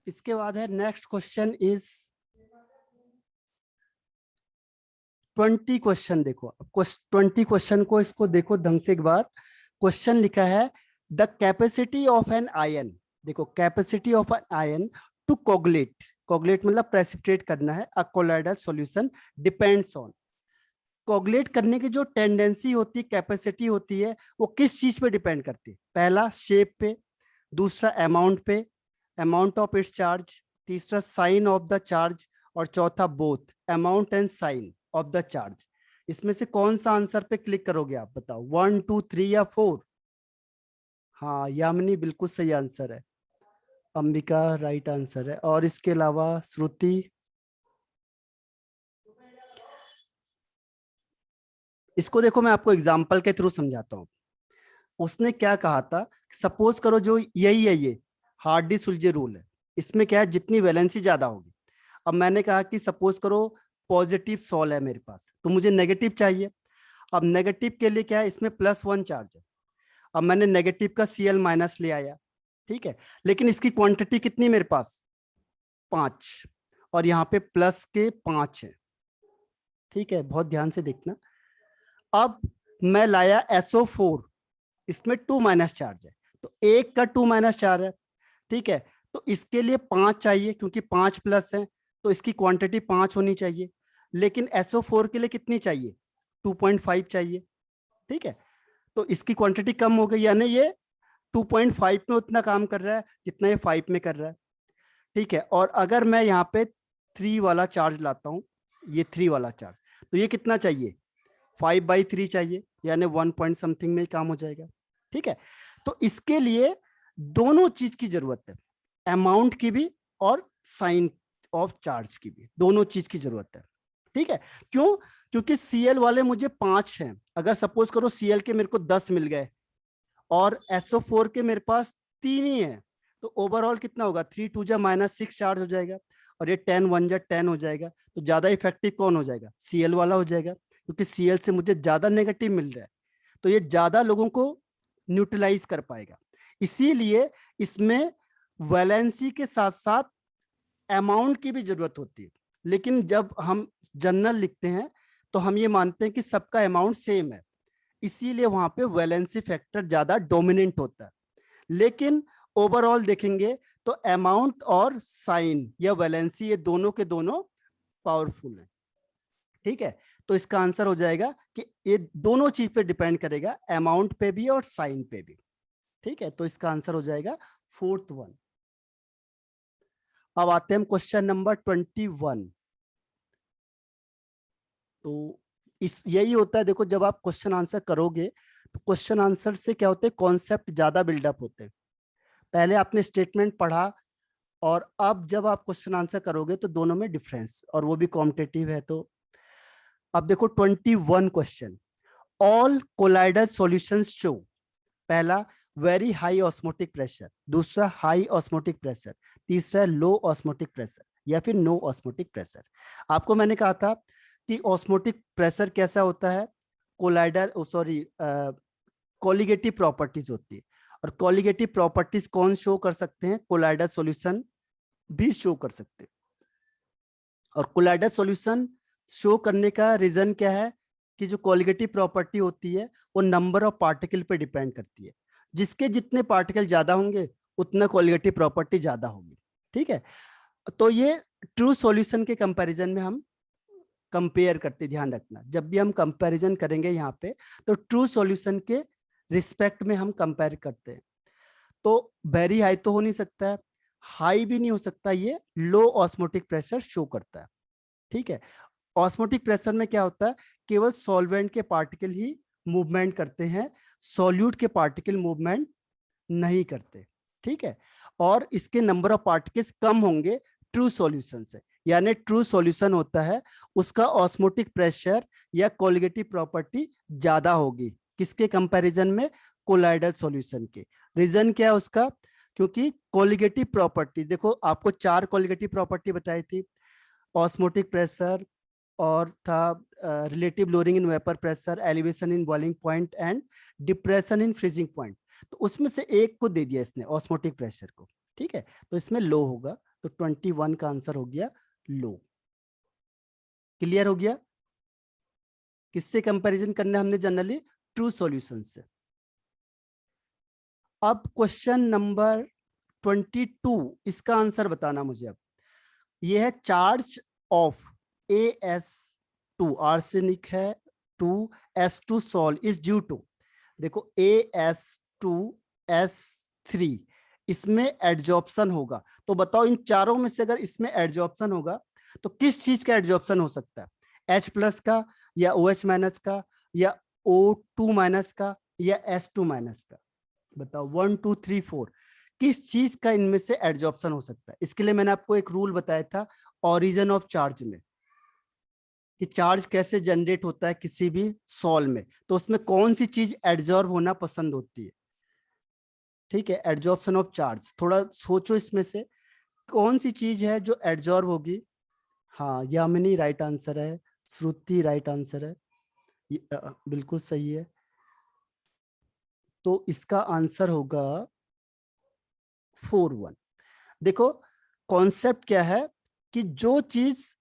इसके बाद है नेक्स्ट क्वेश्चन इज 20 क्वेश्चन। देखो 20 क्वेश्चन को इसको देखो ढंग से एक बार। क्वेश्चन लिखा है the capacity of an ion. देखो capacity of an ion to coagulate, coagulate मतलब प्रेसिपिटेट करना है, a colloidal solution depends on. Coagulate करने की जो टेंडेंसी होती है, कैपेसिटी होती है, वो किस चीज पे डिपेंड करती है? पहला शेप पे, दूसरा अमाउंट पे, अमाउंट ऑफ इट्स चार्ज, तीसरा साइन ऑफ द चार्ज, और चौथा both amount and sign of the charge. इसमें से कौन सा आंसर पे क्लिक करोगे आप बताओ, 1 2 3 या 4? हाँ यामिनी बिल्कुल सही आंसर है, अंबिका राइट आंसर है। और इसके अलावा श्रुति, इसको देखो मैं आपको एग्जाम्पल के थ्रू समझाता हूँ। उसने क्या कहा था, सपोज करो जो यही है, ये हार्डी सुलजे रूल है। इसमें क्या है, जितनी वैलेंसी ज्यादा होगी। अब मैंने कहा कि सपोज करो पॉजिटिव सोल है मेरे पास, तो मुझे नेगेटिव चाहिए। अब नेगेटिव के लिए क्या है, इसमें +1 चार्ज है। अब मैंने नेगेटिव का Cl माइनस ले आया, ठीक है, लेकिन इसकी क्वांटिटी कितनी मेरे पास, 5, और यहाँ पे प्लस के 5 है। ठीक है, बहुत ध्यान से देखना। अब मैं लाया SO4, इसमें 2 माइनस चार्ज है, तो एक का 2 माइनस चार्ज है, ठीक है। तो इसके लिए 5 चाहिए, क्योंकि 5 प्लस है, तो इसकी क्वांटिटी 5 होनी चाहिए। लेकिन SO4 के लिए कितनी चाहिए, 2.5 चाहिए, ठीक है। तो इसकी क्वांटिटी कम हो गई, यानी ये 2.5 में उतना काम कर रहा है जितना ये 5 में कर रहा है, ठीक है। और अगर मैं यहाँ पे 3 वाला चार्ज लाता हूँ, ये 3 वाला चार्ज, तो ये कितना चाहिए, 5/3 चाहिए, यानी 1 पॉइंट समथिंग में ही काम हो जाएगा, ठीक है। तो इसके लिए दोनों चीज की जरूरत है, अमाउंट की भी और साइन ऑफ चार्ज की भी, दोनों चीज की जरूरत है, ठीक है। क्यों? क्योंकि Cl वाले मुझे 5 हैं, अगर सपोज करो Cl के मेरे को 10 मिल गए और SO4 के मेरे पास 3 ही है, तो ओवरऑल कितना होगा, 3 2 जा -6 चार्ज हो जाएगा, और ये 10 1 जा 10 हो जाएगा। तो ज्यादा इफेक्टिव कौन हो जाएगा, Cl वाला हो जाएगा, क्योंकि Cl से मुझे ज्यादा नेगेटिव मिल रहा है, तो ये ज्यादा लोगों को न्यूट्रलाइज कर पाएगा। इसीलिए इसमें वैलेंसी के साथ साथ अमाउंट की भी जरूरत होती है। लेकिन जब हम जनरल लिखते हैं तो हम ये मानते हैं कि सबका अमाउंट सेम है, इसीलिए वहां पे वैलेंसी फैक्टर ज्यादा डोमिनेंट होता है। लेकिन ओवरऑल देखेंगे तो अमाउंट और साइन या वैलेंसी, ये दोनों के दोनों पावरफुल है, ठीक है। तो इसका आंसर हो जाएगा कि ये दोनों चीज पे डिपेंड करेगा, अमाउंट पे भी और साइन पे भी, ठीक है। तो इसका आंसर हो जाएगा 4th वन। अब आते हैं हम क्वेश्चन नंबर 21। तो इस यही होता है, देखो जब आप क्वेश्चन आंसर करोगे तो क्वेश्चन आंसर से क्या होते हैं, कॉन्सेप्ट ज्यादा बिल्डअप होते हैं। पहले आपने स्टेटमेंट पढ़ा, और अब जब आप क्वेश्चन आंसर करोगे तो दोनों में डिफरेंस, और वो भी कॉम्पिटेटिव है। तो अब देखो 21 question, all colloidal solutions show. पहला वेरी हाई ऑस्मोटिक प्रेशर, दूसरा हाई ऑस्मोटिक प्रेशर, तीसरा लो ऑस्मोटिक प्रेशर, या फिर नो ऑस्मोटिक प्रेशर। आपको मैंने कहा था कि ऑस्मोटिक प्रेशर कैसा होता है, कोलाइडल सॉरी कोलिगेटिव प्रॉपर्टीज होती है, और कोलिगेटिव प्रॉपर्टीज कौन शो कर सकते हैं, कोलाइडल सॉल्यूशन भी शो कर सकते हैं। और कोलाइडल सॉल्यूशन शो करने का रीजन क्या है, कि जो कोलिगेटिव प्रॉपर्टी होती है वो नंबर ऑफ पार्टिकल पे डिपेंड करती है। जिसके जितने पार्टिकल ज्यादा होंगे उतना कोलिगेटिव प्रॉपर्टी ज्यादा होगी, ठीक है। तो ये ट्रू सॉल्यूशन के कंपैरिजन में हम कंपेयर करते, ध्यान रखना जब भी हम कंपैरिजन करेंगे यहाँ पे, तो ट्रू सॉल्यूशन के रिस्पेक्ट में हम कंपेयर करते हैं। तो वेरी हाई तो हो नहीं सकता है, हाई भी नहीं हो सकता, ये लो ऑस्मोटिक प्रेशर शो करता है, ठीक है। ऑस्मोटिक प्रेशर में क्या होता है, केवल सॉल्वेंट के पार्टिकल ही मूवमेंट करते हैं, सॉल्यूट के पार्टिकल मूवमेंट नहीं करते, ठीक है। और इसके नंबर ऑफ पार्टिकल्स कम होंगे ट्रू सॉल्यूशन से, यानी ट्रू सॉल्यूशन होता है उसका ऑस्मोटिक प्रेशर या कोलिगेटिव प्रॉपर्टी ज्यादा होगी, किसके कंपैरिजन में, कोलाइडल सॉल्यूशन के। रीजन क्या है उसका, क्योंकि कोलिगेटिव प्रॉपर्टी, देखो आपको 4 कोलिगेटिव प्रॉपर्टी बताई थी, ऑस्मोटिक प्रेशर, और था relative lowering in vapour pressure, elevation in boiling point, and depression in freezing point. तो उसमें से एक को दे दिया इसने, ऑस्मोटिक प्रेशर को, ठीक है। तो इसमें लो होगा, तो 21 का आंसर हो गया लो। क्लियर हो गया? किससे कंपैरिजन करना है हमने जनरली? ट्रू सॉल्यूशन से। अब क्वेश्चन नंबर 22, इसका आंसर बताना मुझे। अब ये है चार्ज ऑफ AS2, आर्सेनिक है, 2S2 salt is due to, देखो AS2S3, इसमें एडजॉर्प्शन होगा। तो बताओ इन चारों में से अगर इसमें एडजॉर्प्शन होगा तो किस चीज का एडजॉर्प्शन हो सकता है? H+ का, या OH- का, या O2- का, या S2- का? बताओ 1 2 3 4 किस चीज का इनमें से एडजॉर्प्शन हो सकता है? इसके लिए मैंने आपको एक रूल बताया था ओरिजिन ऑफ चार्ज में, कि चार्ज कैसे जनरेट होता है किसी भी सॉल में, तो उसमें कौन सी चीज एडजॉर्ब होना पसंद होती है। ठीक है, एडजॉर्प्शन ऑफ चार्ज, थोड़ा सोचो इसमें से कौन सी चीज है जो एडजॉर्ब होगी। हाँ, यामिनी राइट आंसर है, श्रुति राइट आंसर है, बिल्कुल सही है। तो इसका आंसर होगा 4 1। देखो कॉन्सेप्ट क्या है कि जो चीज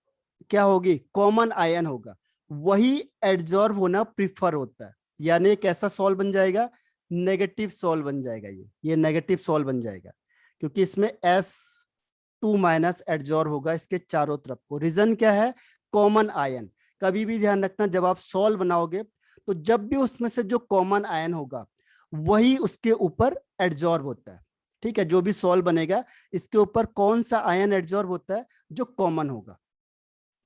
क्या होगी, कॉमन आयन होगा, वही एडजॉर्ब होना प्रिफर होता है। यानी कैसा सॉल्व बन जाएगा? नेगेटिव सॉल्व बन जाएगा। ये नेगेटिव सॉल्व बन जाएगा, क्योंकि इसमें S2- एडजॉर्ब होगा इसके चारों तरफ को। रीजन क्या है? Common ion. कभी भी ध्यान रखना, जब आप सॉल्व बनाओगे तो जब भी उसमें से जो कॉमन आयन होगा वही उसके ऊपर एडजॉर्ब होता है। ठीक है, जो भी सॉल्व बनेगा इसके ऊपर कौन सा आयन एडजॉर्ब होता है? जो कॉमन होगा।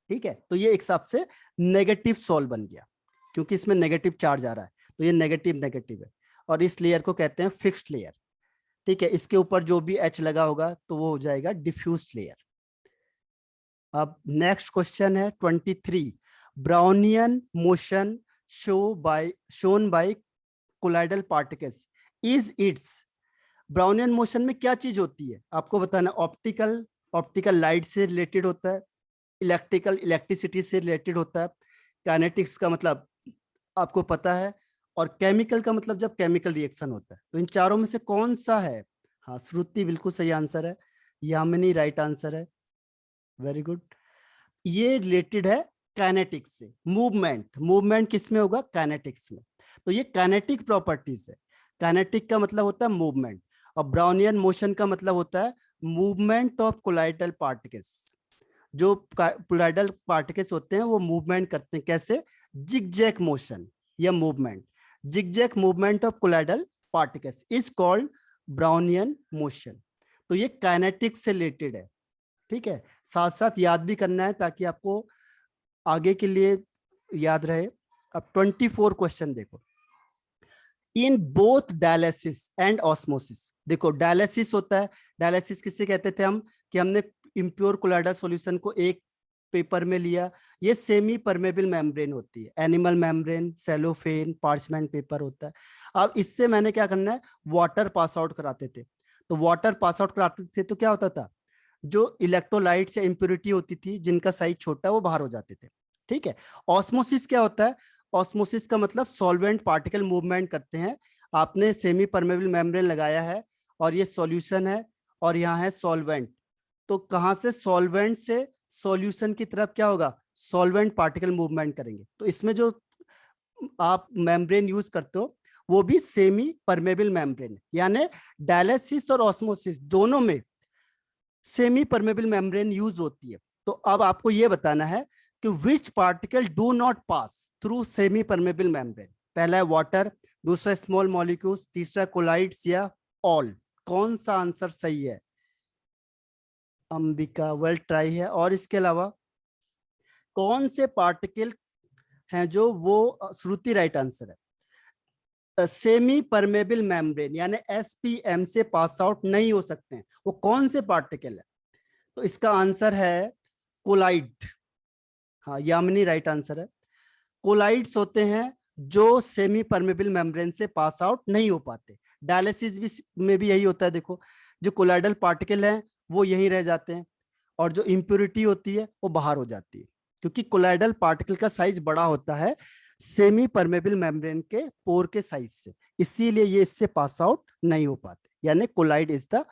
ठीक है, तो ये एक हिसाब से नेगेटिव सॉल्व बन गया, क्योंकि इसमें नेगेटिव चार्ज आ रहा है, तो ये नेगेटिव नेगेटिव है। और इस लेयर को कहते हैं फिक्स्ड लेयर। ठीक है, इसके ऊपर जो भी H लगा होगा तो वो हो जाएगा डिफ्यूज्ड लेयर। अब नेक्स्ट क्वेश्चन है 23, Brownian motion shown by colloidal particles is it's. Brownian motion में क्या चीज होती है आपको बताना। ऑप्टिकल लाइट से रिलेटेड होता है, इलेक्ट्रिसिटी से रिलेटेड होता है, काइनेटिक्स का मतलब आपको पता है, और केमिकल का मतलब जब केमिकल रिएक्शन होता है। तो इन चारों में से कौन सा है? हाँ, श्रुति बिल्कुल सही आंसर है, यामिनी राइट आंसर है, वेरी गुड। ये रिलेटेड है काइनेटिक्स से। मूवमेंट किस में होगा? काइनेटिक्स में। तो ये काइनेटिक प्रॉपर्टीज है। काइनेटिक का मतलब होता है मूवमेंट, और ब्राउनियन मोशन का मतलब होता है मूवमेंट ऑफ कोलाइडल पार्टिकल्स। जो कोलाइडल पार्टिकल्स होते हैं वो मूवमेंट करते हैं, कैसे? जिगजैग मोशन या movement. Zigzag movement of colloidal particles is called Brownian motion. तो ये काइनेटिक्स से रिलेटेड है। ठीक है, साथ साथ याद भी करना है ताकि आपको आगे के लिए याद रहे। अब 24 क्वेश्चन देखो। In both dialysis and osmosis, देखो डायलिसिस होता है, डायलिसिस किससे कहते थे हम? कि हमने इम्प्योर कोलाइडल सॉल्यूशन को एक पेपर में लिया। ये सेमी परमेबल मेम्ब्रेन होती है, animal membrane, cellophane, parchment paper होता है। अब इससे मैंने क्या करना है, वाटर पास आउट कराते थे। तो वाटर पास आउट कराते थे तो क्या होता था, जो इलेक्ट्रोलाइट्स या इंप्योरिटी होती थी जिनका साइज छोटा वो बाहर हो जाते थे। ठीक है, ऑस्मोसिस क्या होता है? ऑस्मोसिस का मतलब सॉल्वेंट पार्टिकल मूवमेंट करते हैं। आपने सेमी परमेबल मेम्ब्रेन लगाया है और ये सॉल्यूशन है और यहाँ है सॉल्वेंट, तो कहां से सॉल्वेंट से सॉल्यूशन की तरफ क्या होगा, सॉल्वेंट पार्टिकल मूवमेंट करेंगे। तो इसमें जो आप मेम्ब्रेन यूज करते हो वो भी सेमी परमेबल मेम्ब्रेन है। यानी डायलिसिस और ऑस्मोसिस दोनों में सेमी परमेबल मेम्ब्रेन यूज होती है। तो अब आपको यह बताना है कि which particle do not pass through semi permeable membrane. पहला है वाटर, दूसरा स्मॉल मॉलिक्यूल्स, तीसरा कोलाइड्स या ऑल। कौन सा आंसर सही है? अंबिका, वेल ट्राई है। और इसके अलावा कौन से पार्टिकल हैं जो वो, श्रुति राइट आंसर है, सेमी परमेबल मेम्ब्रेन यानी SPM से पास आउट नहीं हो सकते हैं। वो कौन से पार्टिकल है? तो इसका आंसर है कोलाइड। हाँ, यामिनी राइट आंसर है। कोलाइड्स होते हैं जो सेमी परमेबल मेम्ब्रेन से पास आउट नहीं हो पाते। डायलिसिस भी में भी यही होता है। देखो जो कोलाइडल पार्टिकल हैं वो यहीं रह जाते हैं, और जो इम्प्योरिटी होती है वो बाहर हो जाती है, क्योंकि कोलाइडल पार्टिकल का साइज बड़ा होता है सेमी परमेबल मेम्ब्रेन के पोर के साइज से, इसीलिए ये इससे पास आउट नहीं हो पाते। यानी colloid is the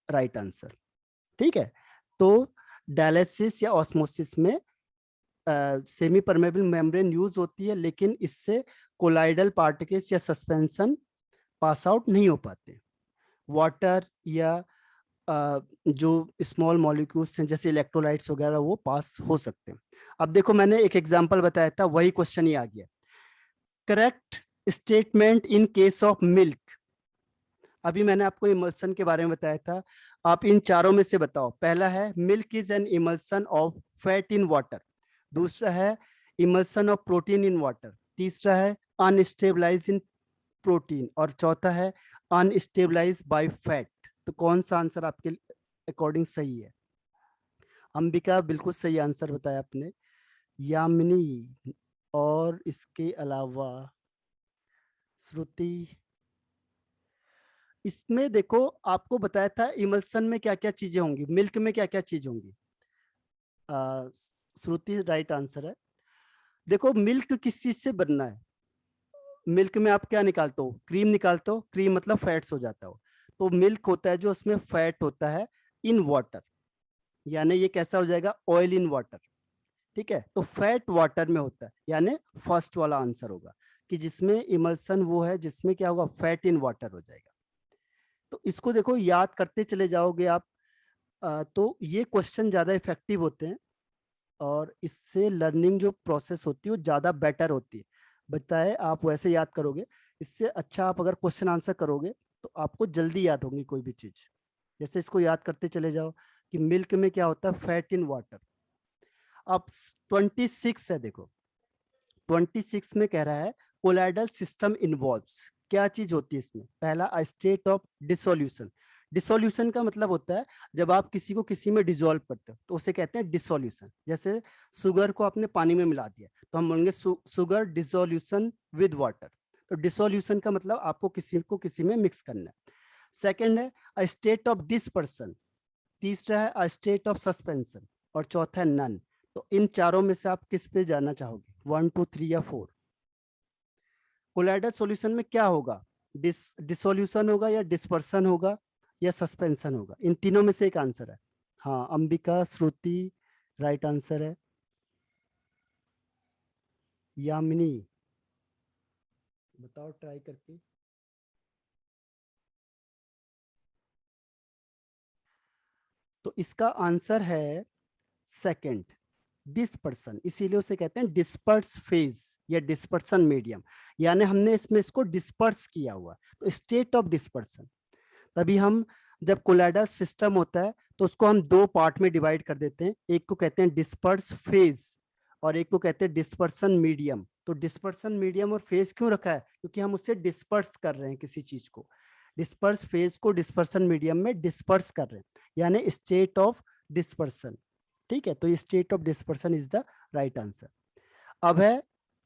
right answer. ठीक है, तो डायलिसिस या ऑस्मोसिस में सेमी परमेबल मेम्ब्रेन यूज होती है, लेकिन इससे कोलाइडल पार्टिकल्स या सस्पेंशन पास आउट नहीं हो पाते। वाटर या जो स्मॉल मॉलिक्यूल्स हैं जैसे इलेक्ट्रोलाइट्स वगैरह वो पास हो सकते हैं। अब देखो मैंने एक एग्जांपल बताया था, वही क्वेश्चन ही आ गया। Correct statement in case of milk. अभी मैंने आपको इमल्सन के बारे में बताया था, आप इन चारों में से बताओ। पहला है milk is an emulsion of fat in water, दूसरा है emulsion of protein in water, तीसरा है अनस्टेबलाइज इन प्रोटीन, और चौथा है अनस्टेबलाइज बाय फैट। तो कौन सा आंसर आपके अकॉर्डिंग सही है? अंबिका बिल्कुल सही आंसर बताया आपने। यामिनी और इसके अलावा श्रुति, इसमें देखो आपको बताया था इमल्सन में क्या क्या चीजें होंगी, मिल्क में क्या क्या चीज होंगी। श्रुति राइट आंसर है। देखो मिल्क किस चीज से बनना है, मिल्क में आप क्या निकालते हो, क्रीम निकालते हो, क्रीम मतलब फैट्स हो जाता हो। तो मिल्क होता है जो उसमें फैट होता है इन वाटर, यानी ये कैसा हो जाएगा, ऑयल इन वाटर। ठीक है, तो फैट वाटर में होता है, यानी फर्स्ट वाला आंसर होगा कि जिसमें इमल्सन वो है जिसमें क्या होगा, फैट इन वाटर हो जाएगा। तो इसको देखो याद करते चले जाओगे आप, तो ये क्वेश्चन ज्यादा इफेक्टिव होते हैं और इससे लर्निंग जो प्रोसेस होती है वो ज्यादा बेटर होती है। बताए आप वैसे याद करोगे, इससे अच्छा आप अगर क्वेश्चन आंसर करोगे तो आपको जल्दी याद होगी कोई भी चीज। जैसे इसको याद करते चले जाओ कि मिल्क में क्या होता है, फैट इन वाटर। अब 26 है, देखो 26 में कह रहा है कोलाइडल सिस्टम इन्वॉल्व्स, क्या चीज होती है इसमें। पहला स्टेट ऑफ डिसोल्यूशन, डिसोल्यूशन का मतलब होता है जब आप किसी को किसी में डिसॉल्व करते हो तो उसे कहते हैं डिसोल्यूशन। जैसे शुगर को आपने पानी में मिला दिया तो हम बोलेंगे शुगर डिसोल्यूशन विद वाटर। तो डिसोल्यूशन का मतलब आपको किसी को किसी में मिक्स करना है। सेकेंड है अ स्टेट ऑफ डिस्पर्सन, तीसरा है अ स्टेट ऑफ सस्पेंशन, और चौथा है नन। तो इन चारों में से आप किस पे जाना चाहोगे, 1 2 3 या 4? कोलाइडल सॉल्यूशन में क्या होगा, डिसोल्यूशन होगा या डिस्पर्सन होगा या सस्पेंशन होगा, इन तीनों में से एक आंसर है। हाँ अंबिका श्रुति राइट आंसर है। यामिनी बताओ ट्राई करके। तो इसका आंसर है सेकंड, डिस्पर्सन। इसीलिए उसे कहते हैं डिस्पर्स फेज या डिस्पर्सन मीडियम, यानी हमने इसमें इसको डिस्पर्स किया हुआ, तो स्टेट ऑफ डिस्पर्सन। तभी हम जब कोलाइडल सिस्टम होता है तो उसको हम दो पार्ट में डिवाइड कर देते हैं, एक को कहते हैं डिस्पर्स फेज और एक को कहते हैं डिस्पर्सन मीडियम। तो डिस्पर्सन मीडियम और फेज क्यों रखा है, क्योंकि हम उससे डिस्पर्स कर रहे हैं किसी चीज को, डिस्पर्स फेज को डिस्पर्सन मीडियम में डिस्पर्स कर रहे हैं, यानी स्टेट ऑफ डिस्पर्सन। ठीक है, तो ये state of dispersion is the right answer. अब है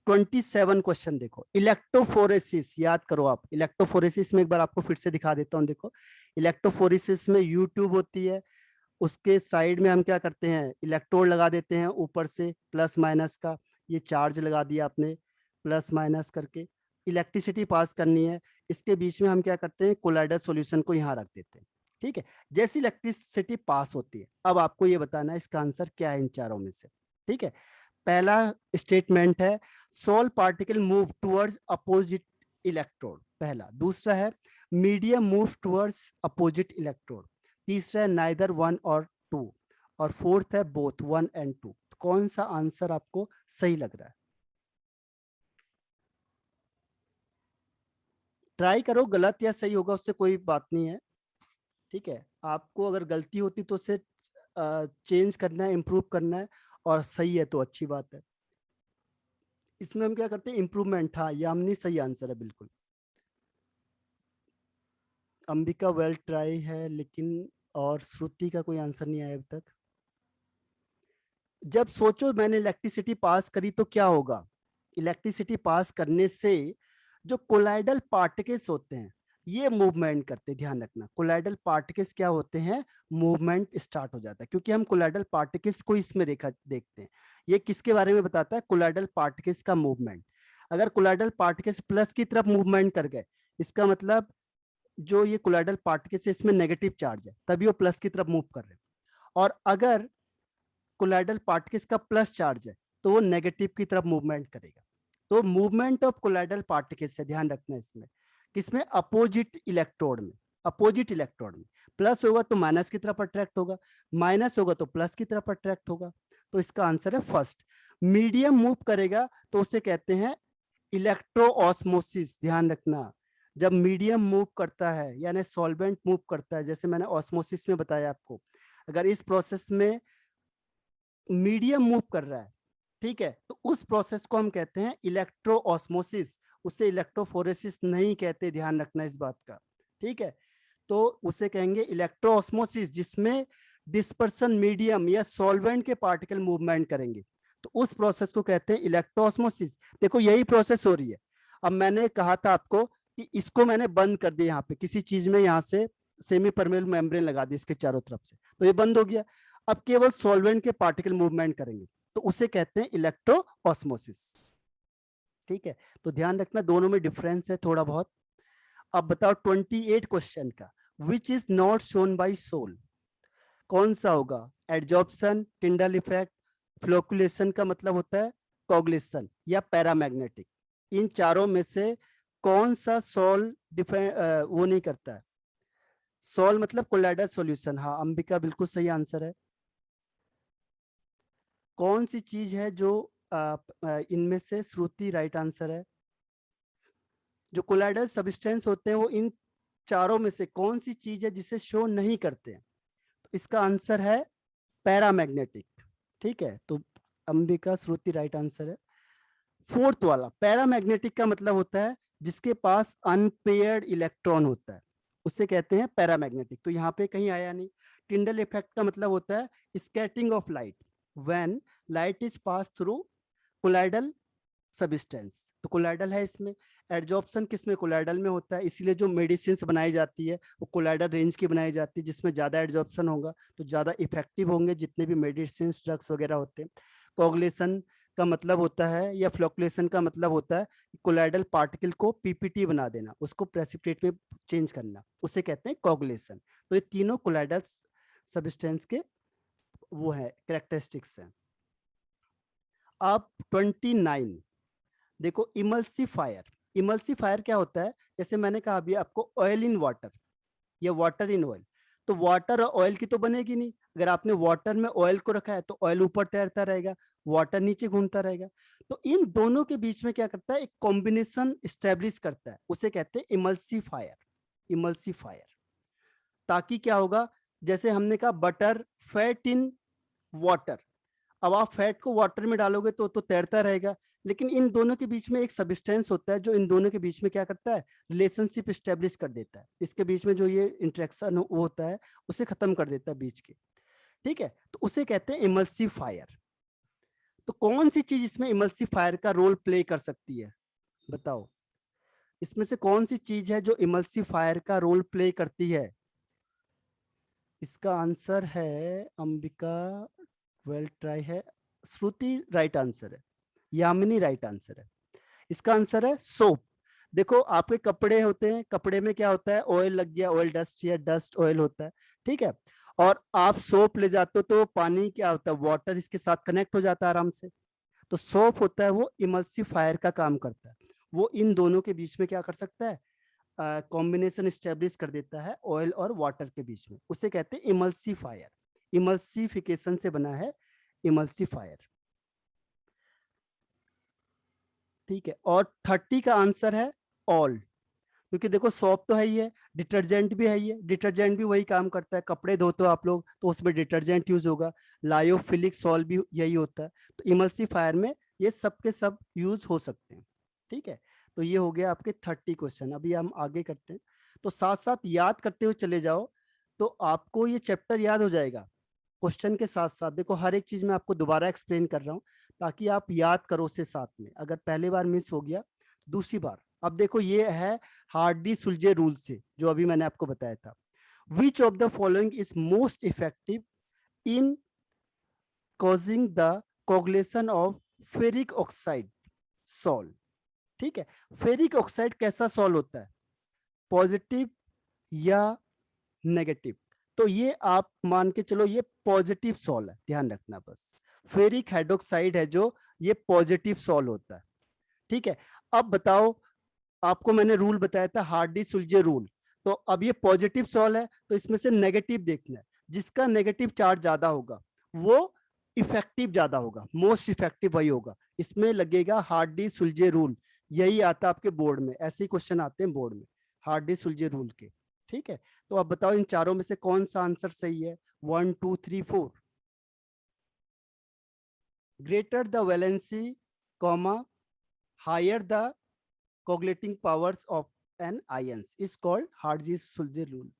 27 क्वेश्चन, देखो इलेक्ट्रोफोरेसिस, याद करो आप इलेक्ट्रोफोरेसिस में, एक बार आपको फिर से दिखा देता हूं। देखो इलेक्ट्रोफोरेसिस में यू ट्यूब होती है, उसके साइड में हम क्या करते हैं, इलेक्ट्रोड लगा देते हैं ऊपर से प्लस माइनस का, ये चार्ज लगा दिया आपने प्लस माइनस करके, इलेक्ट्रिसिटी पास करनी है, इसके बीच में हम क्या करते हैं, कोलाइडल सॉल्यूशन को यहाँ रख देते हैं। ठीक है, जैसी इलेक्ट्रिसिटी पास होती है, अब आपको ये बताना है इसका आंसर क्या है इन चारों में से। ठीक है, पहला स्टेटमेंट है sol particle move towards opposite electrode, पहला। दूसरा है medium move towards opposite electrode, तीसरा है नाइदर वन और टू, और फोर्थ है बोथ 1 and 2। कौन सा आंसर आपको सही लग रहा है? ट्राई करो, गलत या सही होगा उससे कोई बात नहीं है। ठीक है, आपको अगर गलती होती तो उसे चेंज करना है, इम्प्रूव करना है, और सही है तो अच्छी बात है। इसमें हम क्या करते हैं, इम्प्रूवमेंट। हाँ यामिनी सही आंसर है बिल्कुल। अंबिका वेल ट्राई है, लेकिन और श्रुति का कोई आंसर नहीं आया अभी तक। जब सोचो मैंने इलेक्ट्रिसिटी पास करी तो क्या होगा, इलेक्ट्रिसिटी पास करने से जो कोलाइडल पार्टिकल्स होते हैं ये मूवमेंट करते, ध्यान रखना कोलाइडल पार्टिकल्स क्या होते हैं, मूवमेंट स्टार्ट हो जाता है, क्योंकि हम कोलाइडल पार्टिकल्स को इसमें देखते हैं। ये किसके बारे में बताता है, कोलाइडल पार्टिकल्स का मूवमेंट। अगर कोलाइडल पार्टिकल्स प्लस की तरफ मूवमेंट कर गए, इसका मतलब जो ये कोलाइडल पार्टिकल्स है इसमें नेगेटिव चार्ज है, तभी वो प्लस की तरफ मूव कर रहे हैं। और अगर कोलाइडल पार्टिकल्स का प्लस चार्ज है तो वो नेगेटिव की तरफ मूवमेंट करेगा। तो मूवमेंट ऑफ कोलाइडल पार्टिकल्स है, ध्यान रखना इसमें, किसमें, अपोजिट इलेक्ट्रोड में। अपोजिट इलेक्ट्रोड में प्लस होगा तो माइनस की तरफ अट्रैक्ट होगा, माइनस होगा तो प्लस की तरफ अट्रैक्ट होगा। तो इसका आंसर है फर्स्ट। मीडियम मूव करेगा तो उसे कहते हैं इलेक्ट्रो ऑस्मोसिस। ध्यान रखना, जब मीडियम मूव करता है यानी सॉल्वेंट मूव करता है, जैसे मैंने ऑस्मोसिस में बताया आपको, अगर इस प्रोसेस में मीडियम मूव कर रहा है, ठीक है, तो उस प्रोसेस को हम कहते हैं इलेक्ट्रो ऑस्मोसिस, उसे इलेक्ट्रोफोरेसिस नहीं कहते, ध्यान रखना इस बात का, ठीक है। तो उसे कहेंगे इलेक्ट्रो ऑस्मोसिस, जिसमें डिस्पर्सन मीडियम या सॉल्वेंट के पार्टिकल मूवमेंट करेंगे, तो उस प्रोसेस को कहते हैं इलेक्ट्रो ऑस्मोसिस। देखो यही प्रोसेस हो रही है। अब मैंने कहा था आपको कि इसको मैंने बंद कर दिया, यहाँ पे किसी चीज में यहाँ से सेमी परमेबल मेम्ब्रेन लगा दी इसके चारों तरफ से, तो ये बंद हो गया। अब केवल सॉल्वेंट के पार्टिकल मूवमेंट करेंगे, तो उसे कहते हैं इलेक्ट्रो ऑस्मोसिस, ठीक है। तो ध्यान रखना दोनों में डिफरेंस है थोड़ा बहुत। अब बताओ 28 क्वेश्चन का, which is not shown by sol, कौन सा होगा, एडजॉर्प्शन, टिंडल इफेक्ट, फ्लोकुलेशन का मतलब होता है कॉग्लेशन, या पैरामैग्नेटिक, इन चारों में से कौन सा सोल वो नहीं करता है। सोल मतलब कोलाइडल सॉल्यूशन, हाँ अंबिका बिल्कुल सही आंसर है। कौन सी चीज है जो इनमें से, श्रुति राइट आंसर है। जो कोलाइडल सब्सटेंस होते हैं वो इन चारों में से कौन सी चीज है जिसे शो नहीं करते हैं, तो इसका आंसर है पैरामैग्नेटिक, ठीक है। तो अंबिका श्रुति राइट आंसर है। फोर्थ वाला पैरामैग्नेटिक का मतलब होता है जिसके पास अनपेयर्ड इलेक्ट्रॉन होता है, उसे कहते हैं पैरामैग्नेटिक। तो यहाँ पे कहीं आया नहीं। टिंडल इफेक्ट का मतलब होता है scattering of light when light is pass through colloidal substance, तो कोलाइडल है इसमें। एडजॉर्प्शन किसमें, कोलाइडल में होता है, इसीलिए जो मेडिसिन बनाई जाती है वो कोलाइडल रेंज की बनाई जाती है, जिसमें ज्यादा एडजॉर्प्शन होगा तो ज्यादा इफेक्टिव होंगे जितने भी मेडिसिन ड्रग्स वगैरह होते हैं। कोगुलेशन का मतलब होता है, या फ्लोकुलेशन का मतलब होता है कोलाइडल पार्टिकल को पीपीटी बना देना, उसको प्रेसिपिटेट में चेंज करना, उसे कहते हैं कोगुलेशन। तो ये तीनों कोलाइडल सब्सटेंस के वो है कैरेक्टरिस्टिक्स हैं। अब 29 देखो, इमल्सिफायर। इमल्सिफायर क्या होता है, जैसे मैंने कहा अभी आपको ऑयल इन वाटर या वाटर इन ऑयल, तो वाटर और ऑयल की तो बनेगी नहीं। अगर आपने वाटर में ऑयल को रखा है तो ऑयल ऊपर तैरता रहेगा, वाटर नीचे घूमता रहेगा। तो इन दोनों के बीच में क्या करता है, एक कॉम्बिनेशन स्टैब्लिश करता है, उसे कहते हैं इमल्सिफायर। इमल्सिफायर, ताकि क्या होगा, जैसे हमने कहा बटर फैट इन वाटर, अब आप फैट को वाटर में डालोगे तो तैरता रहेगा, लेकिन इन दोनों के बीच में एक सब्सटेंस होता है जो इन दोनों के बीच में क्या करता है, रिलेशनशिप स्टेब्लिश कर देता है, इसके बीच में जो ये इंटरेक्शन वो होता है उसे खत्म कर देता है बीच के, ठीक है। तो उसे कहते हैं इमल्सिफायर। तो कौन सी चीज इसमें इमल्सिफायर का रोल प्ले कर सकती है, बताओ, इसमें से कौन सी चीज है जो इमल्सिफायर का रोल प्ले करती है। इसका आंसर है अंबिका, वेल ट्राई है, श्रुति राइट आंसर है, यामिनी राइट आंसर है। इसका आंसर है सोप। देखो आपके कपड़े होते हैं, कपड़े में क्या होता है, ऑयल लग गया, ऑयल डस्ट या डस्ट ऑयल होता है, ठीक है। और आप सोप ले जाते हो तो पानी क्या होता है, वाटर इसके साथ कनेक्ट हो जाता है आराम से। तो सोप होता है वो इमल्सिफायर का काम करता है, वो इन दोनों के बीच में क्या कर सकता है, कॉम्बिनेशन स्टेब्लिश कर देता है ऑयल और वाटर के बीच में, उसे कहते हैं इमल्सिफायर। इमल्सिफिकेशन से बना है इमल्सिफायर, ठीक है। और 30 का आंसर है ऑल, क्योंकि देखो सोप तो है ही है, डिटर्जेंट भी है ही है, डिटर्जेंट भी वही काम करता है, कपड़े धोते हो आप लोग तो उसमें डिटर्जेंट यूज होगा, लायोफिलिक सॉल्व भी यही होता है। तो इमल्सिफायर में ये सब के सब यूज हो सकते हैं, ठीक है। तो ये हो गया आपके 30 क्वेश्चन। अभी हम आगे करते हैं, तो साथ साथ याद करते हुए चले जाओ, तो आपको ये चैप्टर याद हो जाएगा क्वेश्चन के साथ साथ। देखो हर एक चीज मैं आपको दोबारा एक्सप्लेन कर रहा हूँ ताकि आप याद करो उससे साथ में, अगर पहली बार मिस हो गया दूसरी बार। अब देखो ये है हार्डी सुलजे रूल से जो अभी मैंने आपको बताया था, विच of the following is most effective in causing the coagulation of ferric oxide salt, ठीक है। फेरिक ऑक्साइड कैसा सॉल्ट होता है, पॉजिटिव या नेगेटिव, तो ये आप मान के चलो ये पॉजिटिव सॉल है, ध्यान रखना बस। फेरिक हाइड्रोक्साइड है जो ये पॉजिटिव सॉल होता है, ठीक है। अब बताओ, आपको मैंने रूल बताया था हार्डी सुलजे रूल। तो अब ये पॉजिटिव सॉल है तो इसमें से नेगेटिव देखना है, जिसका नेगेटिव चार्ज ज्यादा होगा वो इफेक्टिव ज्यादा होगा, मोस्ट इफेक्टिव वही होगा। इसमें लगेगा हार्डी सुलजे रूल, यही आता है आपके बोर्ड में, ऐसे ही क्वेश्चन आते हैं बोर्ड में हार्डी सुलजे रूल के, ठीक है। तो अब बताओ इन चारों में से कौन सा आंसर सही है? 1 2 3 4। Greater the valency comma higher the coagulating powers of an ions is called Hardy Schulze rule.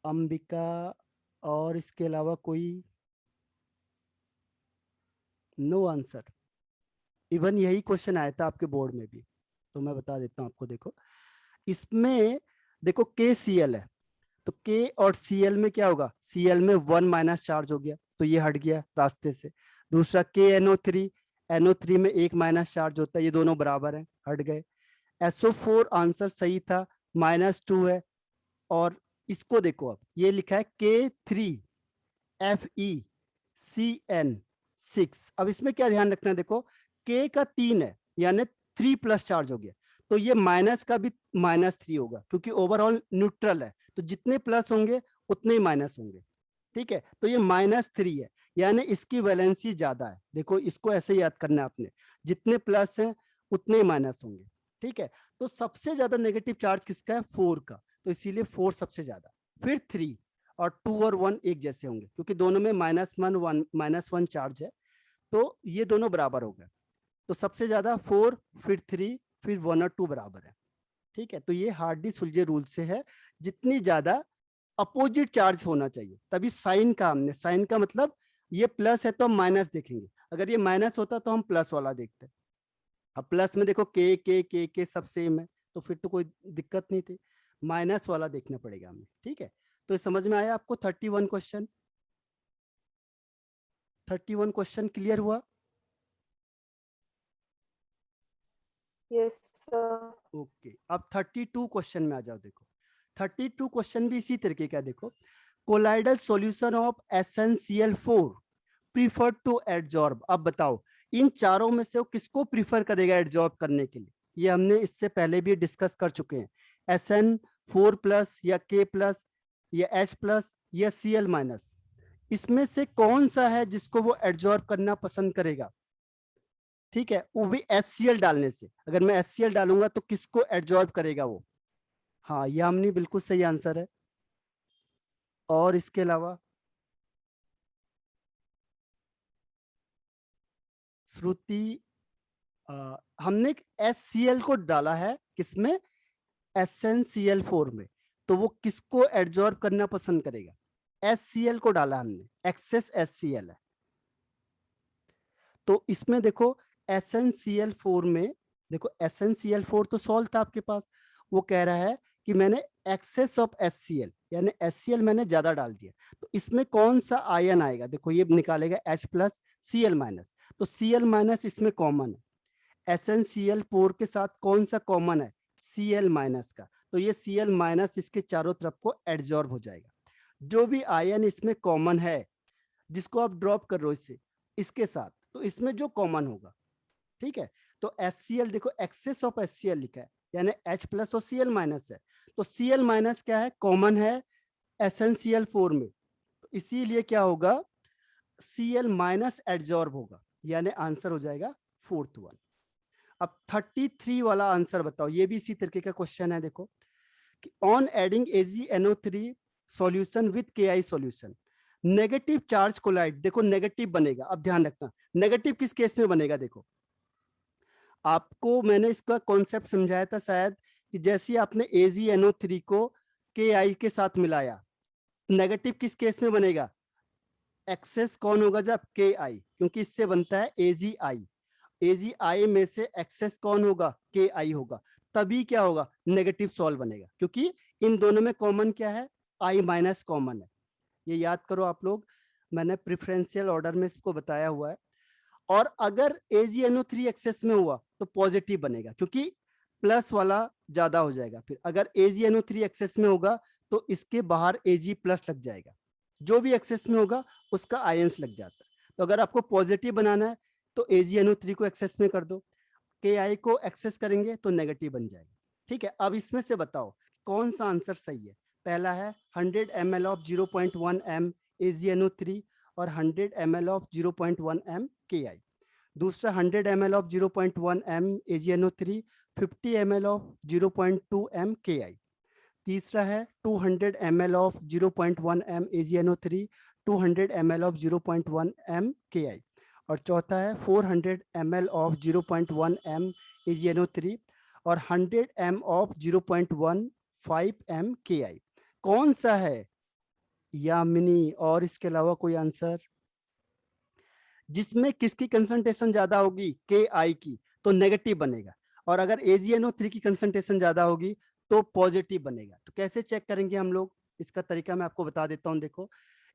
Ambika, और इसके अलावा कोई? No answer. इवन यही क्वेश्चन आया था आपके बोर्ड में भी, तो मैं बता देता हूं आपको। देखो इसमें, देखो के सी एल है, तो के और सी एल में क्या होगा? सी एल में 1 माइनस चार्ज हो गया तो ये हट गया रास्ते से। दूसरा के NO3, NO3 में 1 माइनस चार्ज होता है, ये दोनों बराबर हैं, हट गए। SO4 आंसर सही था, -2 है। और इसको देखो, अब ये लिखा है K3FeCN6। अब इसमें क्या ध्यान रखना है? देखो K का 3 है यानी 3 प्लस चार्ज हो गया, तो ये माइनस का भी -3 होगा क्योंकि ओवरऑल न्यूट्रल है, तो जितने प्लस होंगे उतने ही माइनस होंगे, ठीक है। तो ये -3 है यानी इसकी वैलेंसी ज्यादा है। देखो इसको ऐसे याद करना है आपने, जितने प्लस हैं उतने ही माइनस होंगे, ठीक है। तो सबसे ज्यादा नेगेटिव चार्ज किसका है? 4 का, तो इसीलिए 4 सबसे ज्यादा, फिर 3 और 2 और 1 एक जैसे होंगे क्योंकि दोनों में -1 चार्ज है, तो ये दोनों बराबर हो गए। तो सबसे ज्यादा 4, फिर 3, फिर 1 और 2 बराबर है, ठीक है। तो ये हार्डी-सुलजे रूल से है, जितनी ज्यादा अपोजिट चार्ज होना चाहिए, तभी साइन का, हमने साइन का मतलब ये प्लस है तो हम माइनस देखेंगे, अगर ये माइनस होता तो हम प्लस वाला देखते। अब प्लस में देखो के सब सेम है, तो फिर तो कोई दिक्कत नहीं थी, माइनस वाला देखना पड़ेगा हमें, ठीक है। तो ये समझ में आया आपको? 31 क्वेश्चन, 31 क्वेश्चन क्लियर हुआ? Yes sir. ओके, अब 32 क्वेश्चन में आ जाओ। देखो 32 क्वेश्चन भी इसी तरीके का। देखो colloidal solution of SnCl4 prefer to adsorb. अब बताओ इन चारों में से वो किसको प्रीफर करेगा एडजॉर्ब करने के लिए? ये हमने इससे पहले भी डिस्कस कर चुके हैं। SN4+ या K+ या H+ या Cl-, इसमें से कौन सा है जिसको वो एडजॉर्ब करना पसंद करेगा? ठीक है, वो भी HCl डालने से। अगर मैं HCl डालूंगा तो किसको एडजॉर्ब करेगा वो? हाँ, यामिनी बिल्कुल सही आंसर है। और इसके अलावा श्रुति, हमने HCl को डाला है किसमें? SnCl4 में, तो वो किसको एडजॉर्ब करना पसंद करेगा? HCl को डाला हमने, एक्सेस HCl है। तो इसमें देखो SnCl4 में, देखो SnCl4 तो सॉल्व था आपके पास, वो कह रहा है कि मैंने एक्सेस ऑफ HCl यानी HCl मैंने ज्यादा डाल दिया, तो इसमें कौन सा आयन आएगा? देखो ये निकालेगा H+ Cl-, तो Cl- इसमें कॉमन है। SnCl4 के साथ कौन सा कॉमन है? Cl- का, तो ये Cl- इसके चारों तरफ को एडजॉर्ब हो जाएगा। जो भी आयन इसमें कॉमन है जिसको आप ड्रॉप कर रहे हो इससे, इसके साथ, तो इसमें जो कॉमन होगा, ठीक है। तो HCl देखो एक्सेस ऑफ HCl लिखा है यानी H+ और Cl- है, तो Cl- क्या है? कॉमन है SnCl4 में, तो इसीलिए क्या होगा? Cl- एडजॉर्ब होगा, यानी आंसर हो जाएगा 4th वन। अब 33 वाला आंसर बताओ, ये भी इसी तरीके का क्वेश्चन है। देखो कि on adding AgNO3 solution with KI solution negative charge colloid, देखो नेगेटिव बनेगा। अब ध्यान रखना नेगेटिव किस केस में बनेगा। देखो आपको मैंने इसका कॉन्सेप्ट समझाया था शायद, कि जैसे आपने AgNO3 को KI के साथ मिलाया, नेगेटिव किस केस में बनेगा? एक्सेस कौन होगा? जब KI, क्योंकि इससे बनता है AgI, AgI में से एक्सेस कौन होगा? KI होगा, तभी क्या होगा? नेगेटिव सॉल्व बनेगा, क्योंकि इन दोनों में कॉमन क्या है? I- कॉमन है। ये याद करो आप लोग, मैंने प्रेफरेंशियल ऑर्डर में इसको बताया हुआ है। और अगर AgNO3 एक्सेस में हुआ तो पॉजिटिव बनेगा, क्योंकि प्लस वाला ज्यादा हो जाएगा। फिर अगर AgNO3 एक्सेस में होगा तो इसके बाहर Ag प्लस लग जाएगा, जो भी एक्सेस में होगा उसका आयंस लग जाता है। तो अगर आपको पॉजिटिव बनाना है तो AgNO3 को एक्सेस में कर दो, Ki को एक्सेस करेंगे तो नेगेटिव बन जाएगा। ठीक है, अब इसमें से बताओ कौन सा आंसर सही है। पहला है 100 ml ऑफ 0.1 m AgNO3 और 100 ml ऑफ 0.1 m Ki। दूसरा 100 ml of 0.1 m AgNO3, 50 ml of 0.2 m Ki। तीसरा है 200 ml of 0.1 m AgNO3, 200 ml of 0.1 m Ki। और चौथा है 400 ml ऑफ 0.1 m AgNO3 और 100 m ऑफ 0.15 m Ki। कौन सा है यामिनी, और इसके अलावा कोई आंसर जिसमें किसकी कंसंट्रेशन ज्यादा होगी, Ki की, तो नेगेटिव बनेगा, और अगर AgNO3 की कंसंट्रेशन ज्यादा होगी तो पॉजिटिव बनेगा। तो कैसे चेक करेंगे हम लोग, इसका तरीका मैं आपको बता देता हूं। देखो,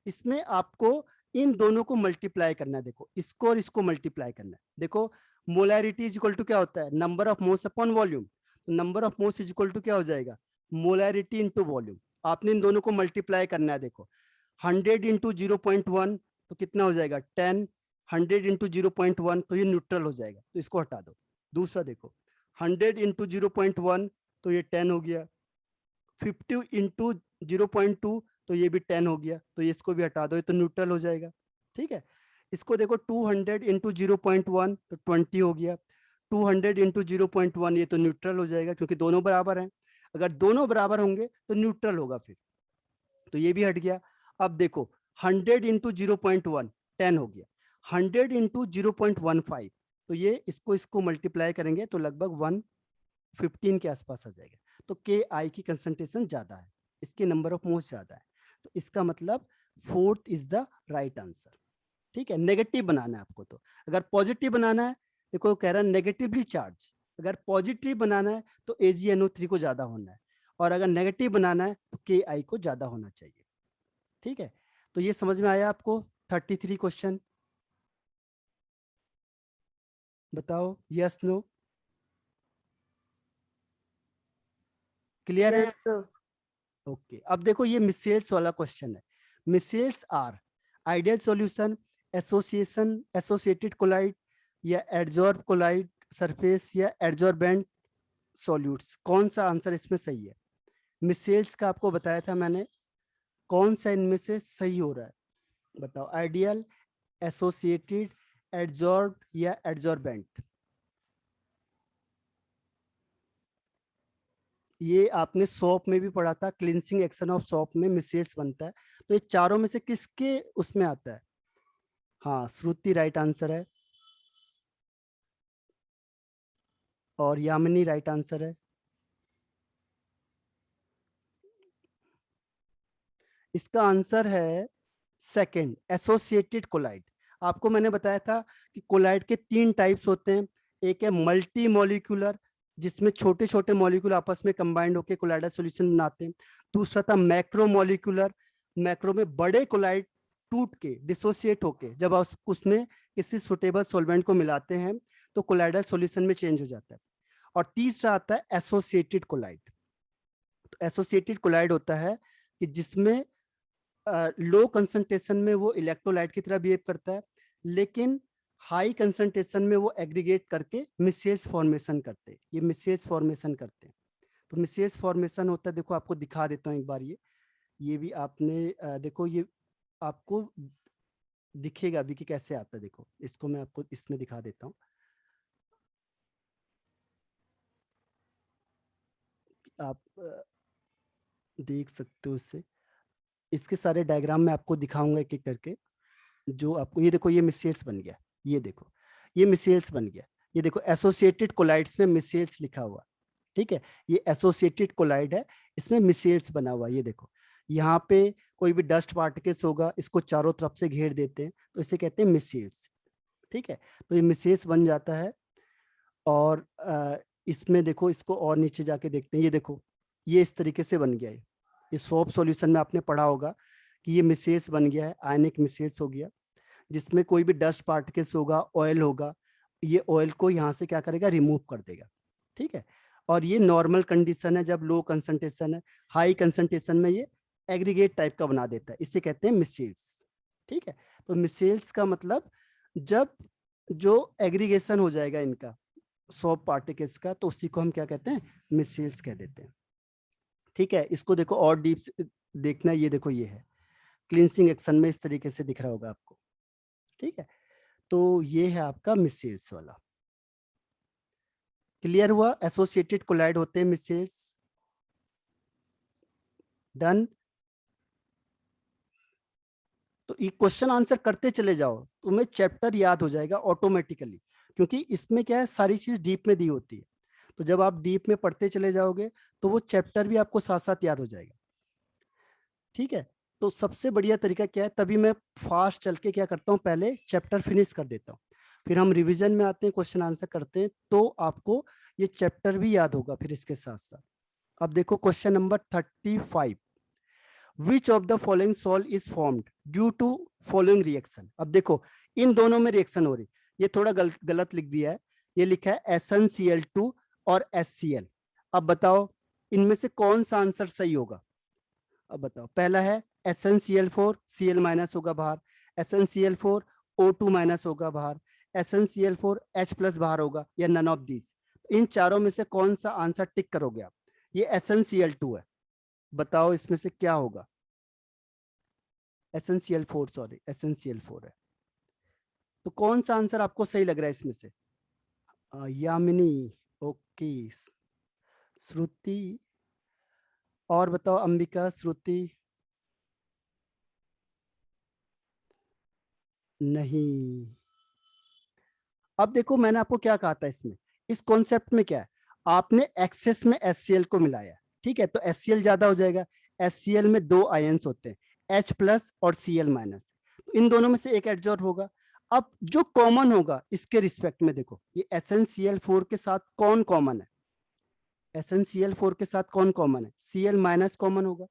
इसमें आपको इन दोनों को मल्टीप्लाई करना है। देखो, इसको और इसको मल्टीप्लाई करना है। देखो, मोलैरिटी इज इक्वल टू क्या होता है, number of moles upon volume. तो number of moles is equal to क्या हो जाएगा, मोलैरिटी इंटू वॉल्यूम। आपने इन दोनों को मल्टीप्लाई करना है। देखो, 100 इंटू 0.1 तो कितना हो जाएगा 10, 100 इंटू 0.1 तो ये न्यूट्रल हो जाएगा, तो इसको हटा दो। दूसरा देखो, 100 इंटू 0.1 तो ये 10 हो गया, 50 इंटू 0.2 तो ये भी 10 हो गया, तो ये इसको भी हटा दो, ये तो न्यूट्रल हो जाएगा। ठीक है, इसको देखो 200 इंटू 0.1 तो 20 हो गया, 200 इंटू 0.1 ये तो न्यूट्रल हो जाएगा क्योंकि दोनों बराबर हैं। अगर दोनों बराबर होंगे तो न्यूट्रल होगा फिर, तो ये भी हट गया। अब देखो 100 इंटू 0.1 10 हो गया, 100 इंटू 0.15 तो ये इसको मल्टीप्लाई करेंगे तो लगभग 115 के आसपास आ जाएगा। तो Ki की कंसंट्रेशन ज्यादा है, इसके नंबर ऑफ मोल्स ज्यादा है, तो इसका मतलब fourth is the right answer. ठीक है, नेगेटिव बनाना है आपको। तो अगर पॉजिटिव बनाना है, देखो कह रहा है नेगेटिवली चार्ज, अगर पॉजिटिव बनाना है तो AgNO3 को ज्यादा होना है, और अगर नेगेटिव बनाना है तो Ki को ज्यादा होना चाहिए। ठीक है, तो ये समझ में आया आपको 33 क्वेश्चन, बताओ यस नो, क्लियर है। Yes, sir. ओके, अब देखो ये मिसेल्स वाला क्वेश्चन है। Micelles are ideal solution, association, associated colloid या एडजॉर्ब कोलाइड सरफेस या एडजॉर्बेंट सॉल्यूट्स। कौन सा आंसर इसमें सही है। मिसेल्स का आपको बताया था मैंने, कौन सा इनमें से सही हो रहा है बताओ, आइडियल, एसोसिएटेड, एडजॉर्ब या एडजॉर्बेंट। ये आपने सॉप में भी पढ़ा था, क्लिनसिंग एक्शन ऑफ सॉप में मिसेल्स बनता है। तो ये चारों में से किसके उसमें आता है, हाँ श्रुति राइट आंसर है, और यामिनी राइट आंसर है। इसका आंसर है सेकंड, एसोसिएटेड कोलाइड। आपको मैंने बताया था कि कोलाइड के 3 टाइप्स होते हैं। एक है मल्टी मॉलिक्यूलर, जिसमें छोटे छोटे मॉलिक्यूल आपस में कंबाइंड होकर कोलाइडल सॉल्यूशन बनाते हैं। दूसरा था मैक्रो मॉलिक्यूलर, मैक्रो में बड़े कोलाइड टूट के डिसोसिएट होके जब आप उसमें किसी सुटेबल सॉल्वेंट को मिलाते हैं तो कोलाइडल सॉल्यूशन में चेंज हो जाता है। और तीसरा आता है एसोसिएटेड कोलाइड। तो एसोसिएटेड कोलाइड होता है कि जिसमें लो कंसंट्रेशन में वो इलेक्ट्रोलाइट की तरह बिहेव करता है, लेकिन हाई कंसंट्रेशन में वो एग्रीगेट करके मिसेज फॉर्मेशन करते हैं। ये मिसेज फॉर्मेशन करते हैं। तो मिसेज फॉर्मेशन होता है, देखो आपको दिखा देता हूँ एक बार। ये भी आपने देखो, ये आपको दिखेगा भी कि कैसे आता है। देखो, इसको मैं आपको इसमें दिखा देता हूँ। आप देख सकते हो इससे, इसके सारे डायग्राम मैं आपको दिखाऊंगा एक एक करके। जो आपको, ये देखो ये मिसेल्स बन गया, ये देखो ये मिसेल्स बन गया। ये देखो एसोसिएटेड कोलाइड्स में मिसेल्स लिखा हुआ। ठीक है, ये एसोसिएटेड कोलाइड है, इसमें मिसेल्स बना हुआ। ये देखो यहाँ पे कोई भी डस्ट पार्टिकल्स होगा, इसको चारों तरफ से घेर देते हैं, तो इसे कहते हैं मिसेल्स। ठीक है, तो ये मिसेल्स बन जाता है। और इसमें देखो, इसको और नीचे जाके देखते हैं। ये देखो, ये इस तरीके से बन गया है। ये सोप सॉल्यूशन में आपने पढ़ा होगा कि ये मिसेल्स बन गया है, आयनिक मिसेल्स हो गया, जिसमें कोई भी डस्ट पार्टिकल्स होगा, ऑयल होगा, ये ऑयल को यहाँ से क्या करेगा, रिमूव कर देगा। ठीक है, और ये नॉर्मल कंडीशन है जब लो कंसंट्रेशन है, हाई कंसंट्रेशन में ये एग्रीगेट टाइप का बना देता है, इसे कहते हैं मिसेल्स। ठीक है, तो मिसेल्स का मतलब जब जो एग्रीगेशन हो जाएगा इनका सॉफ्ट पार्टिकल्स का, तो उसी को हम क्या कहते हैं, मिसेल्स कह देते हैं। ठीक है, इसको देखो और डीप देखना, ये देखो ये है क्लींसिंग एक्शन में इस तरीके से दिख रहा होगा आपको। ठीक है, तो ये है आपका मिसेल्स वाला। क्लियर हुआ, एसोसिएटेड कोलाइड होते हैं मिसेल्स। डन। तो ये क्वेश्चन आंसर करते चले जाओ, तुम्हें चैप्टर याद हो जाएगा ऑटोमेटिकली, क्योंकि इसमें क्या है, सारी चीज डीप में दी होती है। तो जब आप डीप में पढ़ते चले जाओगे तो वो चैप्टर भी आपको साथ साथ याद हो जाएगा। ठीक है, तो सबसे बढ़िया तरीका क्या है, तभी मैं फास्ट चल के क्या करता हूँ, पहले चैप्टर फिनिश कर देता हूँ, फिर हम रिवीजन में आते हैं, क्वेश्चन आंसर करते हैं, तो आपको ये चैप्टर भी याद होगा फिर इसके साथ साथ। अब देखो question number 35, which of the following salt is formed due to following reaction. अब देखो इन दोनों में रिएक्शन हो रही, ये थोड़ा गलत लिख दिया है, ये लिखा है SnCl2 और HCl। अब बताओ इनमें से कौन सा आंसर सही होगा। अब बताओ, पहला है SnCl4, Cl माइनस होगा बाहर, SnCl4 O2 माइनस होगा बाहर, SnCl4 H प्लस बाहर होगा, या नन ऑफ दीज। इन चारों में से कौन सा आंसर टिक करोगे आप। ये SnCl2 है, बताओ इसमें से क्या होगा। SnCl4, सॉरी SnCl4 है, तो कौन सा आंसर आपको सही लग रहा है इसमें से। यामिनी, ओके, श्रुति, और बताओ अंबिका, श्रुति, नहीं। अब देखो मैंने आपको क्या कहा था इसमें, इस कॉन्सेप्ट में क्या है, आपने एक्सेस में HCl को मिलाया, ठीक है, तो HCl ज्यादा हो जाएगा। HCl में दो आयंस होते हैं, H प्लस और Cl माइनस, इन दोनों में से एक एडजॉर्ब होगा। अब जो कॉमन होगा इसके रिस्पेक्ट में देखो, ये SnCl4 के साथ कौन कॉमन है, SnCl4 के साथ कौन कॉमन है, Cl माइनस कॉमन होगा।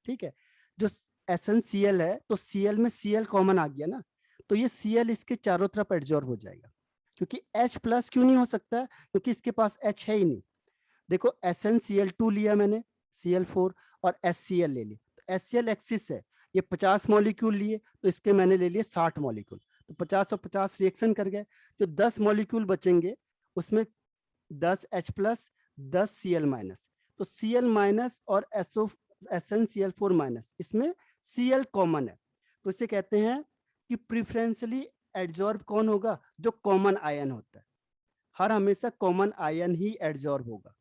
ठीक है, जो SnCl है तो Cl में Cl कॉमन आ गया ना, तो ये Cl इसके चारों तरफ एडजॉर्ब हो जाएगा। क्योंकि H प्लस क्यों नहीं हो सकता, क्योंकि इसके पास H है ही नहीं। देखो SnCl2 लिया मैंने, Cl4 और HCl ले ली, तो HCl एक्सिस है, ये 50 मॉलिक्यूल लिए तो इसके मैंने ले लिए 60 मॉलिक्यूल, तो 50 और 50 रिएक्शन कर गए, जो 10 मॉलिक्यूल बचेंगे उसमें 10 H प्लस 10 Cl माइनस, तो Cl माइनस और SnCl4 माइनस, इसमें Cl कॉमन है, तो इसे कहते हैं कि प्रिफरेंशियली एडजॉर्ब कौन होगा, जो कॉमन आयन होता है, हर हमेशा कॉमन आयन ही एडजॉर्ब होगा।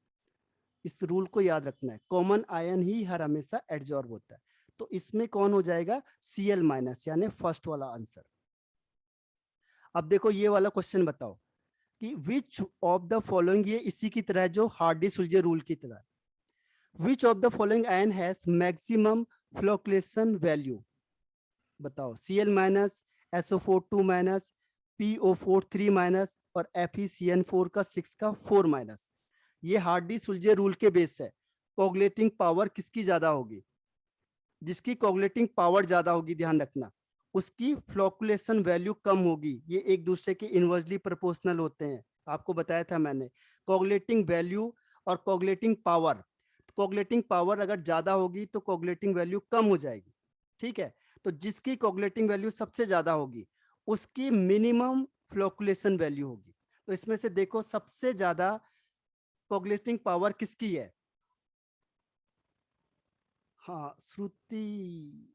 इस रूल को याद रखना है, कॉमन आयन ही हर हमेशा एडजॉर्ब होता है, तो इसमें कौन हो जाएगा, Cl माइनस, यानी फर्स्ट वाला आंसर। अब देखो ये वाला क्वेश्चन बताओ कि विच ऑफ द फॉलोइंग, ये इसी की तरह जो हार्डी-सुल्जे रूल की तरह, which of the following ion has maximum flocculation value. बताओ Cl minus, SO4 2 minus, PO4 3 minus और FeCN4 का 6 का 4 माइनस। ये हार्डी-सुल्जे रूल के बेस है, कोगुलेटिंग पावर किसकी ज्यादा होगी, जिसकी कोगुलेटिंग पावर ज्यादा होगी, ध्यान रखना, उसकी फ्लोकुलेशन वैल्यू कम होगी। ये एक दूसरे के इनवर्सली प्रोपोर्शनल होते हैं, आपको बताया था मैंने, कोगुलेटिंग वैल्यू और कोगुलेटिंग पावर। कोगुलेटिंग पावर अगर ज्यादा होगी तो कोगुलेटिंग वैल्यू कम हो जाएगी। ठीक है, तो जिसकी कोगुलेटिंग वैल्यू सबसे ज्यादा होगी उसकी मिनिमम फ्लोकुलेशन वैल्यू होगी। तो इसमें से देखो सबसे ज्यादा कोगुलेटिंग पावर किसकी है, हाँ श्रुति,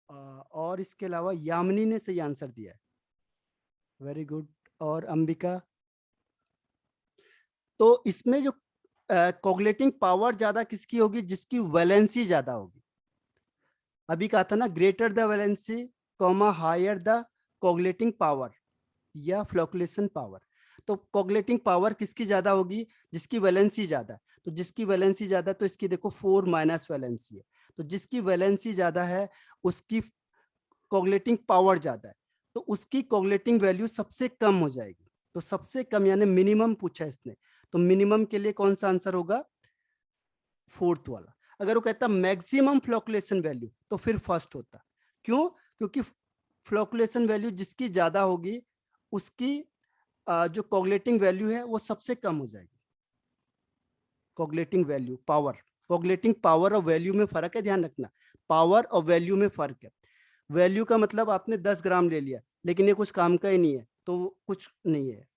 और इसके अलावा यामिनी ने सही आंसर दिया है, वेरी गुड। और अंबिका, तो इसमें जो कोगुलेटिंग पावर ज्यादा किसकी होगी, जिसकी वैलेंसी ज्यादा होगी। अभी कहा था ना, greater the valency comma higher the coagulating power या फ्लोकुलेशन पावर, तो कोगुलेटिंग पावर किसकी ज्यादा होगी, जिसकी वैलेंसी ज्यादा, तो जिसकी वैलेंसी ज्यादा, तो इसकी देखो 4 माइनस वैलेंसी है, तो जिसकी वैलेंसी ज्यादा है उसकी कोगुलेटिंग पावर ज्यादा है, तो उसकी कोगुलेटिंग वैल्यू सबसे कम हो जाएगी। तो सबसे कम यानी मिनिमम पूछा इसने, तो मिनिमम के लिए कौन सा आंसर होगा, फोर्थ वाला। अगर वो कहता मैक्सिमम फ्लोकुलेशन वैल्यू तो फिर फर्स्ट होता, क्यों, क्योंकि फ्लोकुलेशन वैल्यू जिसकी ज्यादा होगी उसकी जो कोगुलेटिंग वैल्यू है वो सबसे कम हो जाएगी। Coagulating value, power, coagulating power और वैल्यू में फर्क है, ध्यान रखना, पावर और वैल्यू में फर्क है। वैल्यू का मतलब आपने 10 ग्राम ले लिया लेकिन ये कुछ काम का ही नहीं है तो कुछ नहीं है,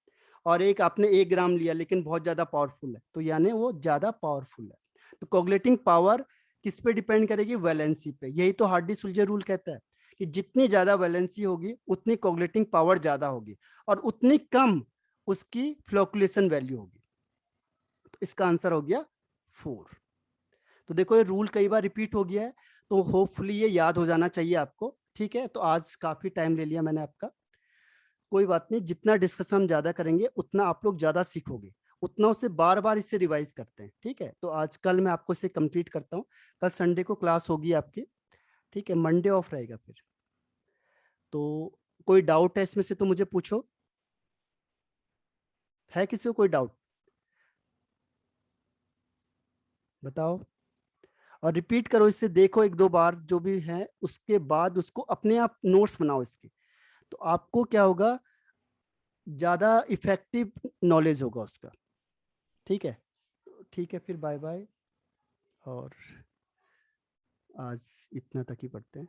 और एक आपने 1 ग्राम लिया लेकिन बहुत ज्यादा पावरफुल है तो यानी वो ज्यादा पावरफुल है। तो कोगुलेटिंग पावर किस पे डिपेंड करेगी? वैलेंसी पे। यही तो हार्डी-सुलजे रूल कहता है कि जितनी ज्यादा वैलेंसी होगी उतनी कोगुलेटिंग पावर ज्यादा होगी और उतनी कम उसकी फ्लोकुलेशन वैल्यू होगी। तो इसका आंसर हो गया 4। तो देखो ये रूल कई बार रिपीट हो गया है तो होपफुली ये याद हो जाना चाहिए आपको। ठीक है, तो आज काफी टाइम ले लिया मैंने आपका, कोई बात नहीं, जितना डिस्कशन हम ज्यादा करेंगे उतना आप लोग ज्यादा सीखोगे, उतना उसे बार बार इससे रिवाइज करते हैं। ठीक है, तो आज कल मैं आपको इसे कंप्लीट करता हूँ, कल संडे को क्लास होगी आपकी। ठीक है, मंडे ऑफ रहेगा फिर। तो कोई डाउट है इसमें से तो मुझे पूछो, है किसी को कोई डाउट? बताओ, और रिपीट करो इससे, देखो 1-2 बार जो भी है, उसके बाद उसको अपने आप नोट्स बनाओ इसके, तो आपको क्या होगा, ज्यादा इफेक्टिव नॉलेज होगा उसका। ठीक है, ठीक है, फिर बाय बाय, और आज इतना तक ही पढ़ते हैं।